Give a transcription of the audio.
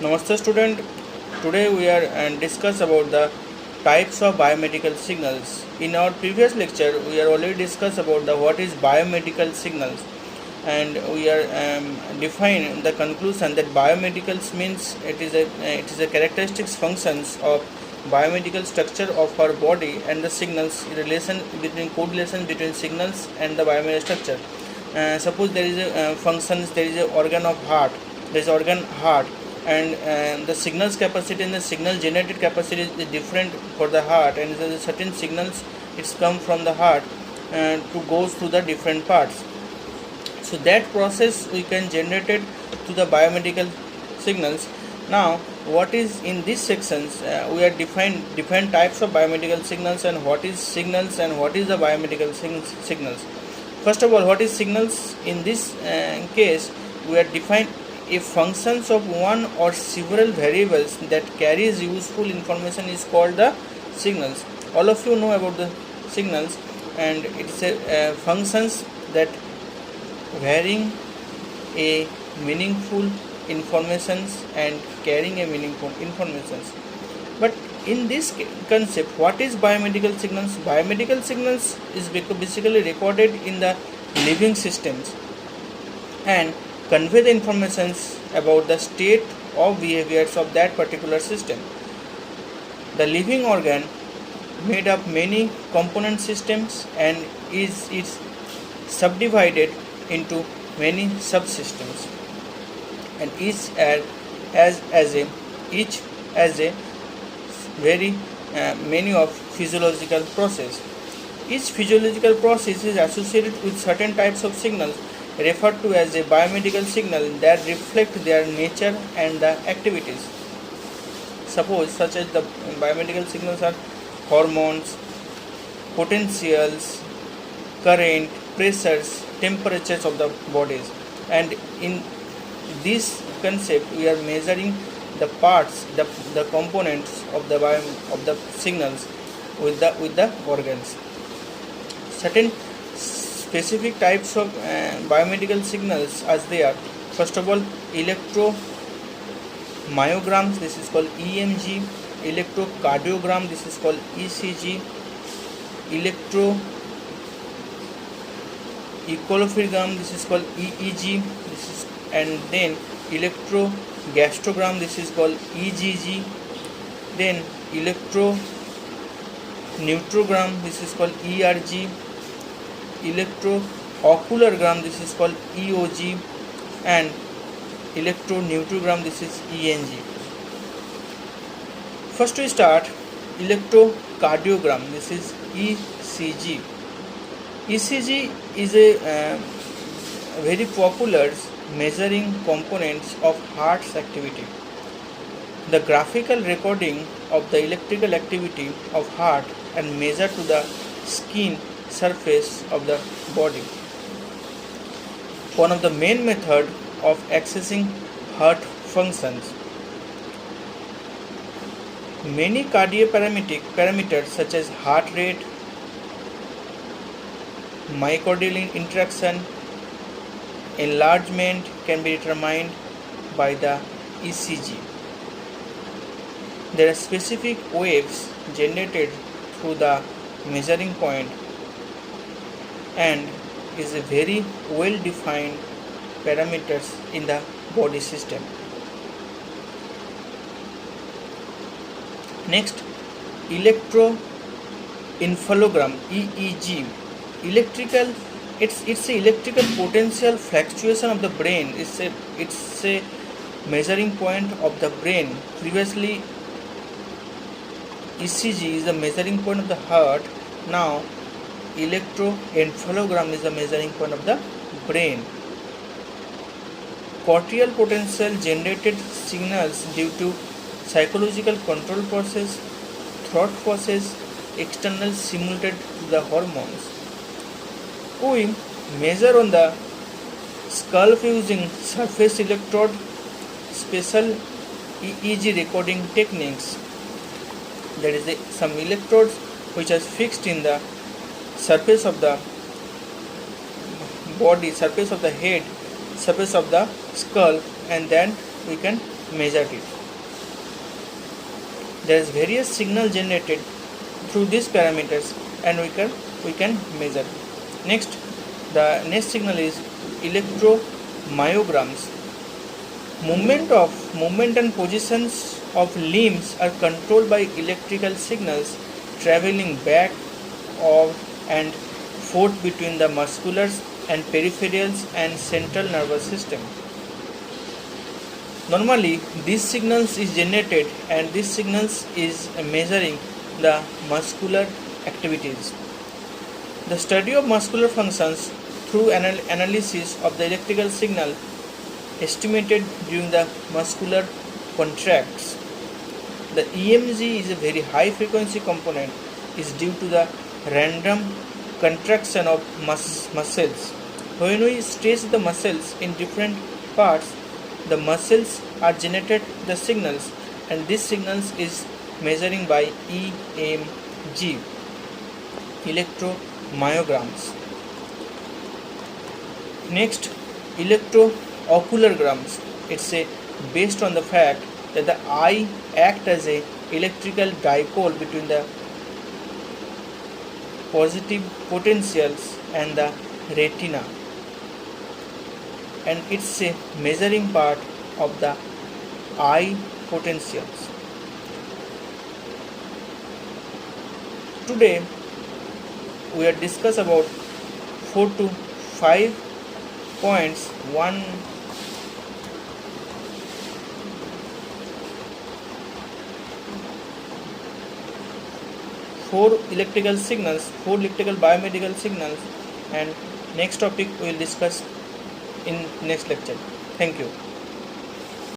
Namaste student. Today we are discuss about the types of biomedical signals. In our previous lecture, we are already discussed about the what is biomedical signals, and we are define the conclusion that biomedical means it is a characteristics functions of biomedical structure of our body and the signals relation between correlation between signals and the biomedical structure. Suppose there is a functions, there is a organ of heart, there is organ heart, and the signals capacity and the signal generated capacity is different for the heart, and there is certain signals it's come from the heart to goes to the different parts. So that process we can generate it to the biomedical signals. Now what is in these sections, we are define different types of biomedical signals and what is signals and what is the biomedical signals. First of all, what is signals? In this case, we are define a functions of one or several variables that carries useful information is called the signals. All of you know about the signals, and it's a functions that varying a meaningful informations and carrying a meaningful informations. But in this concept, what is biomedical signals? Biomedical signals is basically recorded in the living systems and convey the informations about the state of behaviors of that particular system. The living organ made up many component systems and is subdivided into many subsystems, and each as a very many of physiological process. Each physiological process is associated with certain types of signals referred to as a biomedical signal that reflect their nature and the activities. Suppose such as the biomedical signals are hormones, potentials, current, pressures, temperatures of the bodies, and in this concept we are measuring the parts, the components of the signals with the organs. Certain specific types of biomedical signals as they are. First of all, electromyograms, this is called EMG. Electrocardiogram, this is called ECG. Electroencephalogram, this is called EEG. And then electrogastrogram, this is called EGG. Then electroneutrogram, this is called ERG. Electrooculogram, this is called EOG. And electroneutrogram, this is ENG. First we start electrocardiogram, this is ECG. ECG is a very popular measuring components of heart's activity. The graphical recording of the electrical activity of heart and measured to the skin surface of the body. One of the main method of accessing heart functions. Many parameters such as heart rate, myocardial interaction, enlargement can be determined by the ECG. There are specific waves generated through the measuring point and is a very well defined parameters in the body system. Next, electroencephalogram, EEG. It's a electrical potential fluctuation of the brain. It's a measuring point of the brain. Previously ECG is the measuring point of the heart. Now electroencephalogram is the measuring point of the brain. Cortical potential generated signals due to psychological control process, thought process, external simulated to the hormones. We measure on the scalp using surface electrode, special EEG recording techniques. There is some electrodes which are fixed in the surface of the body, surface of the head, surface of the skull, and then we can measured it. There is various signal generated through these parameters and we can measure. Next, the next signal is electromyograms. Movement and positions of limbs are controlled by electrical signals traveling back of and forth between the muscular and peripherals and central nervous system. Normally, these signals is generated and this signals is measuring the muscular activities. The study of muscular functions through analysis of the electrical signal estimated during the muscular contracts. The EMG is a very high frequency component is due to the random contraction of muscles. When we stretch the muscles in different parts, the muscles are generated the signals and this signals is measuring by EMG, electromyograms. Next, electrooculograms. It's based on the fact that the eye acts as a electrical dipole between the positive potentials and the retina, and it's a measuring part of the eye potentials. Today we are discuss about 4 to 5 points. One, four electrical signals, 4 electrical biomedical signals, and next topic we will discuss in next lecture. Thank you.